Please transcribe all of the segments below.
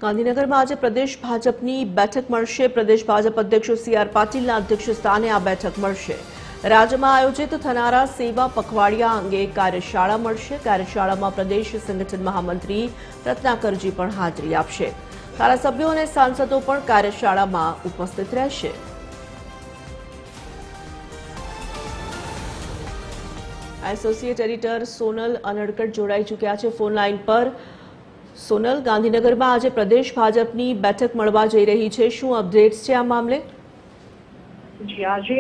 ગાંધીનગરમાં આજે પ્રદેશ ભાજપની બેઠક મળશે। પ્રદેશ ભાજપ અધ્યક્ષ સી.આર. પાટીલના અધ્યક્ષસ્થાને આ બેઠક મળશે। રાજ્યમાં આયોજિત થનારા સેવા પખવાડિયા અંગે કાર્યશાળા મળશે। કાર્યશાળામાં પ્રદેશ સંગઠન મહામંત્રી રત્નાકરજી પણ હાજરી આપશે। ધારાસભ્યો અને સાંસદો પણ કાર્યશાળામાં ઉપસ્થિત રહેશે। એસોસિએટ એડિટર સોનલ અનડકટ જોડાઈ ચૂક્યા છે ફોન લાઈન પર। સોનલ, ગાંધીનગરમાં આજે પ્રદેશ ભાજપની બેઠક મળવા જઈ રહી છે, શું અપડેટ્સ છે આ મામલે? જી, આજે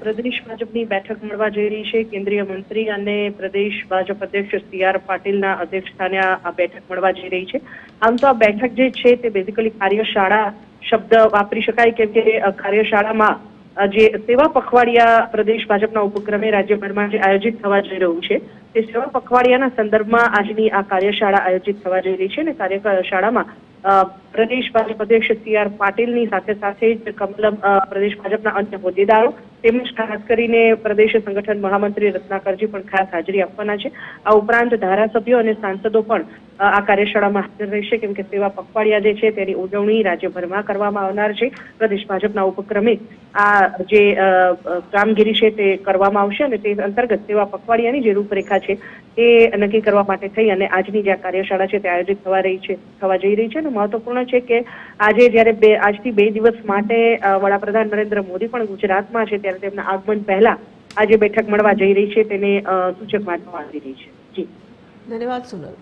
પ્રદેશ ભાજપની બેઠક મળવા જઈ રહી છે। કેન્દ્રીય મંત્રી અને પ્રદેશ ભાજપ અધ્યક્ષ સી.આર. પાટીલના અધ્યક્ષસ્થાને આ બેઠક મળવા જઈ રહી છે। આમ તો આ બેઠક જે છે તે બેઝિકલી કાર્યશાળા શબ્દ વાપરી શકાય, કેમ કે કાર્યશાળામાં જે સેવા પખવાડિયા પ્રદેશ ભાજપના ઉપક્રમે રાજ્યભરમાં જે આયોજિત થવા જઈ રહ્યું છે તે સેવા પખવાડિયાના સંદર્ભમાં આજની આ કાર્યશાળા આયોજિત થવા જઈ રહી છે। અને કાર્યશાળામાં પ્રદેશ ભાજપ અધ્યક્ષ સી.આર. પાટીલની સાથે જ કમલમ પ્રદેશ ભાજપના અન્ય હોદ્દેદારો તેમજ ખાસ કરીને પ્રદેશ સંગઠન મહામંત્રી રત્નાકરજી પણ ખાસ હાજરી આપવાના છે। આ ઉપરાંત ધારાસભ્યો અને સાંસદો પણ આ કાર્યશાળામાં હાજર રહેશે, કેમ કે સેવા પખવાડિયા જે છે તેની ઉજવણી રાજ્યભરમાં કરવામાં આવનાર છે। પ્રદેશ ભાજપના ઉપક્રમે આ જે કામગીરી છે તે કરવામાં આવશે અને તે અંતર્ગત સેવા પખવાડિયાની જે રૂપરેખા છે તે નક્કી કરવા માટે થઈ અને આજની જે કાર્યશાળા છે તે આયોજિત થવા જઈ રહી છે। અને મહત્વપૂર્ણ છે કે આજે જ્યારે આજથી 2 દિવસ માટે વડાપ્રધાન નરેન્દ્ર મોદી પણ ગુજરાતમાં છે, ત્યારે તેમના આગમન પહેલા આ જે બેઠક મળવા જઈ રહી છે તેને સૂચક માનવામાં આવી રહી છે। જી, ધન્યવાદ સોનલ।